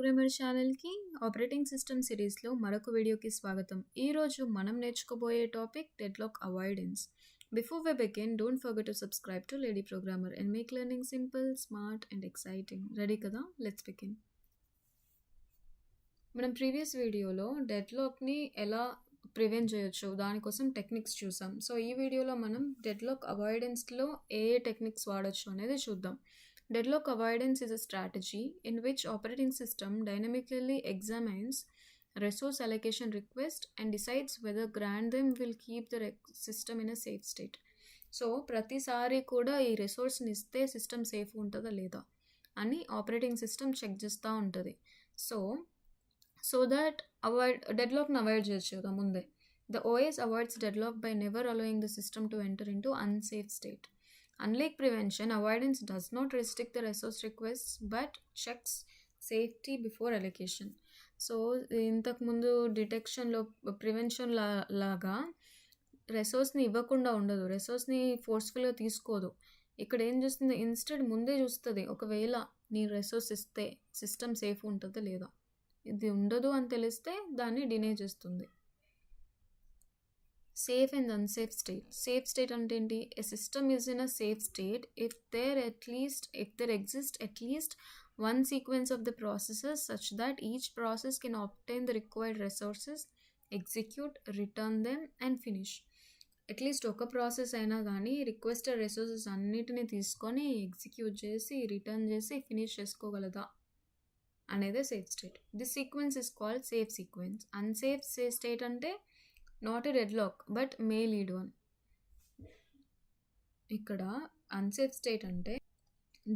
Programmer ఛానల్కి operating system సిరీస్లో మరొక వీడియోకి స్వాగతం. ఈరోజు మనం నేర్చుకోబోయే topic deadlock avoidance. Before we begin, don't forget to subscribe to lady programmer and make learning simple, smart and exciting. Ready కదా? Let's begin. మనం ప్రీవియస్ వీడియోలో డెడ్లాక్ని ఎలా ప్రివెంట్ చేయొచ్చు దానికోసం టెక్నిక్స్ చూసాం. సో ఈ వీడియోలో మనం డెడ్లాక్ అవాయిడెన్స్లో ఏ టెక్నిక్స్ వాడచ్చు అనేది చూద్దాం. Deadlock avoidance is a strategy in which operating system dynamically examines resource allocation request and decides whether grant them will keep the system in a safe state. So ప్రతిసారి కూడా ఈ రిసోర్స్ని ఇస్తే సిస్టమ్ సేఫ్ ఉంటుందా లేదా అని ఆపరేటింగ్ సిస్టమ్ చెక్ చేస్తూ ఉంటుంది. So that డెడ్లాక్ని avoid చేయొచ్చు కదా ముందే. The OS avoids deadlock by never allowing the system to enter into unsafe state. Unlike prevention, avoidance does not restrict the resource requests but checks safety before allocation. So ఇంతకుముందు డిటెక్షన్లో prevention లాగా రిసోర్స్ని ఇవ్వకుండా ఉండదు, రిసోర్స్ని ఫోర్స్ఫుల్గా తీసుకోదు. ఇక్కడ ఏం చేస్తుంది, ఇన్స్టెడ్ ముందే చూస్తుంది ఒకవేళ నీ రిసోర్స్ ఇస్తే సిస్టమ్ సేఫ్ ఉంటుందా లేదా. ఇది ఉండదు అని తెలిస్తే దాన్ని డినే చేస్తుంది. Safe and unsafe state. Safe state అంటే ఏంటి? A system is in a safe state if there exists at least one sequence of the processes such that each process can obtain the required resources, execute, return them and finish. At least ఒక process అయినా కానీ requested resources అన్నిటిని తీసుకొని execute చేసి return చేసి finish చేసుకోగలదా అనేదే safe state. This sequence is called safe sequence. Unsafe state అంటే not a deadlock but may lead one. ఇక్కడ అన్సేఫ్ స్టేట్ అంటే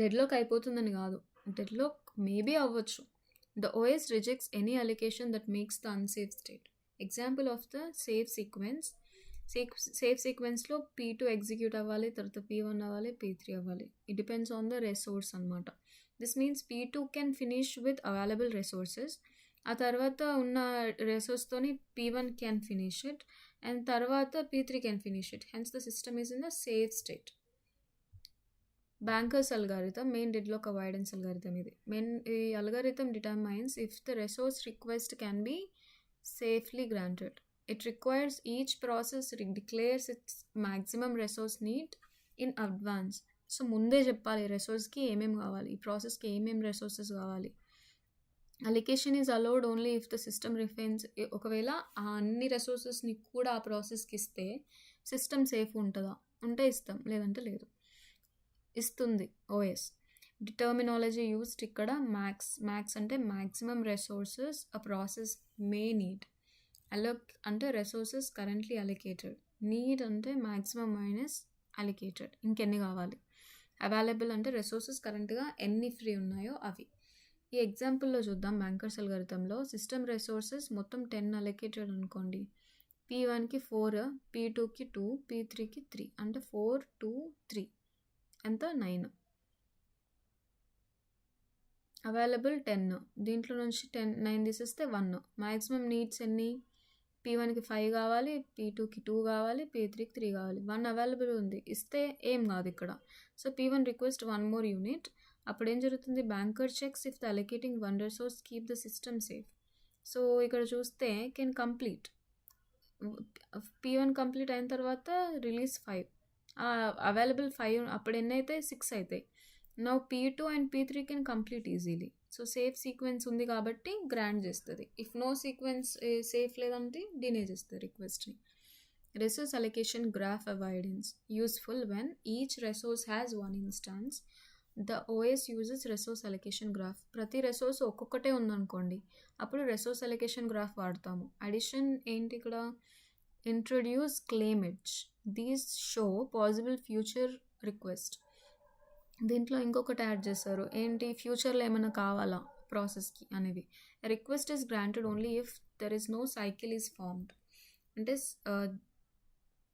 డెడ్లాక్ అయిపోతుందని కాదు, డెడ్లాక్ మేబీ అవ్వచ్చు. The OS rejects any allocation that makes the unsafe state. Example of the safe సీక్వెన్స్లో P2 execute అవ్వాలి, తర్వాత P1 అవ్వాలి, P3 అవ్వాలి. It depends on the resource అనమాట. This means P2 can finish with available resources, ఆ తర్వాత ఉన్న రిసోర్స్తోని P1 can finish it and తర్వాత P3 can finish it. Hence the system is in the safe state. Bankers algorithm main deadlock avoidance algorithm ఇది. ఈ algorithm determines if the resource request can be safely granted. It requires each process declares it's maximum resource need in advance. So ముందే చెప్పాలి రిసోర్స్కి ఏమేమి కావాలి, ఈ ప్రాసెస్కి ఏమేమి resources కావాలి. Allocation is allowed only if the system refines. ఒకవేళ ఆ అన్ని రిసోర్సెస్ని కూడా ఆ ప్రాసెస్కి ఇస్తే సిస్టమ్ సేఫ్ ఉంటుందా, ఉంటే ఇస్తాం, లేదంటే లేదు. ఇస్తుంది ఓఎస్. టర్మినాలజీ యూస్డ్ ఇక్కడ మ్యాక్స్ అంటే maximum resources a process may need. Alloc అంటే రిసోర్సెస్ కరెంట్లీ అలికేటెడ్. నీడ్ అంటే మ్యాక్సిమం మైనస్ అలికేటెడ్, ఇంకెన్ని కావాలి. అవైలబుల్ అంటే రిసోర్సెస్ కరెంట్గా ఎన్ని ఫ్రీ ఉన్నాయో అవి. ఈ ఎగ్జాంపుల్లో చూద్దాం. బ్యాంకర్స్ అల్గారిథంలో సిస్టమ్ రిసోర్సెస్ మొత్తం 10 అలొకేటెడ్ అనుకోండి. P1కి 4, P2కి 2, P3కి 3 అంటే 4, 2, 3 ఎంత 9. అవైలబుల్ 10, దీంట్లో నుంచి 9 తీసేస్తే 1. మ్యాక్సిమం నీడ్స్ ఎన్ని? P1కి 5 కావాలి, P2కి 2 కావాలి, P3కి 3 కావాలి. 1 అవైలబుల్ ఉంది, ఇస్తే ఏం కాదు ఇక్కడ. So P1 request 1 more unit. అప్పుడు ఏం జరుగుతుంది? Banker checks if the allocating 1 resource keep the system safe. So ఇక్కడ చూస్తే కెన్ కంప్లీట్. P1 కంప్లీట్ అయిన తర్వాత రిలీజ్ 5. అవైలబుల్ 5 అప్పుడు ఎన్ని అయితే 6 అవుతాయి. Now P2 and P3 can complete easily. So safe sequence ఉంది కాబట్టి గ్రాంట్ చేస్తుంది. ఇఫ్ నో సీక్వెన్స్ సేఫ్ లేదంటే డినే చేస్తుంది రిక్వెస్ట్ని. Resource allocation graph avoidance useful when each resource has one instance. The OS uses resource allocation graph. ప్రతి resource ఒక్కొక్కటే ఉందనుకోండి, అప్పుడు రిసోర్స్ అలొకేషన్ గ్రాఫ్ వాడతాము. అడిషన్ ఏంటి ఇక్కడ? Introduce claim edge. These show possible future request. దీంట్లో ఇంకొకటి యాడ్ చేస్తారు, ఏంటి? ఫ్యూచర్లో ఏమైనా కావాలా ప్రాసెస్కి అనేవి. Request is granted only if there is no cycle is formed. అంటే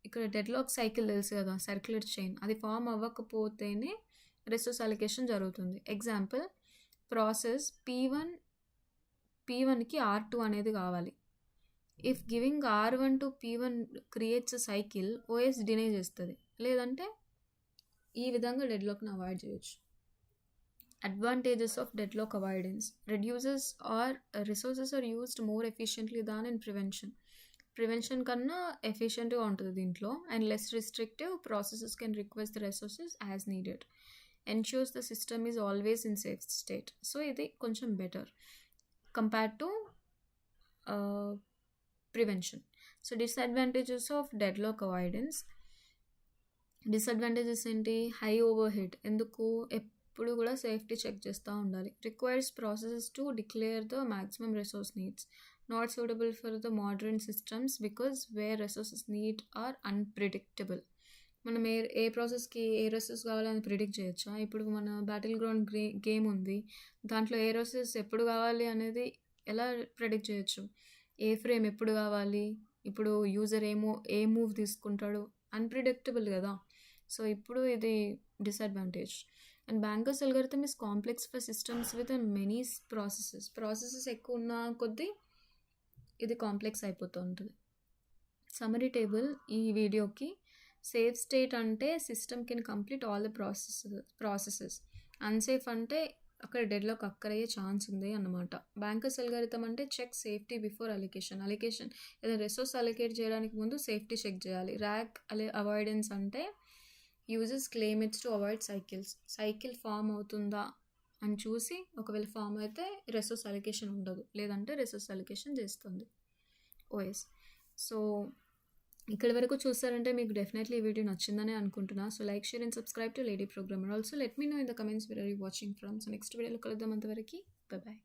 ఇక్కడ డెడ్లాక్ సైకిల్ తెలుసు కదా, సర్క్యులర్ చైన్, అది ఫామ్ అవ్వకపోతేనే రిసోర్స్ అలొకేషన్ జరుగుతుంది. ఎగ్జాంపుల్, ప్రాసెస్ P1కి R2 అనేది కావాలి. If giving R1 to P1 creates a cycle, OS deny చేస్తుంది. లేదంటే ఈ విధంగా డెడ్లాక్ని అవాయిడ్ చేయొచ్చు. Advantages of deadlock avoidance: reduces or resources are used more efficiently than in prevention. Prevention కన్నా ఎఫిషియెంట్గా ఉంటుంది దీంట్లో. And less restrictive, processes can request the resources as needed. Ensures the system is always in safe state. So ఇది కొంచెం better compared to prevention. So disadvantages of deadlock avoidance. Disadvantages ఏంటి? High overhead. ఎందుకు? ఎప్పుడు కూడా safety check చేస్తూ ఉండాలి. Requires processes to declare the maximum resource needs. Not suitable for the modern systems because where resources need are unpredictable. మనం ఏ ప్రాసెస్కి ఏ resource కావాలని predict చేయొచ్చా? ఇప్పుడు మన బ్యాటిల్ గ్రౌండ్ గేమ్ ఉంది, దాంట్లో ఏ రిసోర్సెస్ ఎప్పుడు కావాలి అనేది ఎలా ప్రిడిక్ట్ చేయొచ్చు? ఏ ఫ్రేమ్ ఎప్పుడు కావాలి, ఇప్పుడు యూజర్ ఏ మూవ్ తీసుకుంటాడు, అన్ప్రిడిక్టబుల్ కదా. సో ఇప్పుడు ఇది disadvantage. And bankers algorithm is complex for systems with many processes ఎక్కువ ఉన్న కొద్దీ ఇది కాంప్లెక్స్ అయిపోతూ ఉంటుంది. సమ్మరీ టేబుల్ ఈ వీడియోకి. సేఫ్ స్టేట్ అంటే system can complete all the processes. Unsafe అంటే అక్కడ డెడ్లాక్ అక్కరయ్యే ఛాన్స్ ఉంది అన్నమాట. బ్యాంకర్స్ అల్గోరిథం అంటే చెక్ సేఫ్టీ బిఫోర్ అలికేషన్. ఏదైనా రిసోర్స్ అలికేట్ చేయడానికి ముందు సేఫ్టీ చెక్ చేయాలి. ర్యాక్ అవాయిడెన్స్ అంటే uses claim its to avoid cycle form అవుతుందా అని చూసి, ఒకవేళ ఫామ్ అయితే రిసోర్స్ అలికేషన్ ఉండదు, లేదంటే రిసోర్స్ అలికేషన్ చేస్తుంది ఓఎస్. సో ఇక్కడ వరకు చూస్తారంటే మీకు డెఫినెట్లీ ఈ వీడియో నచ్చిందని అనుకుంటున్నా. So like, share and subscribe to lady programmer. Also let me know in the comments where are you watching from. So next వీడియోలో కలుద్దాం. అంతవరకు బై బాయ్.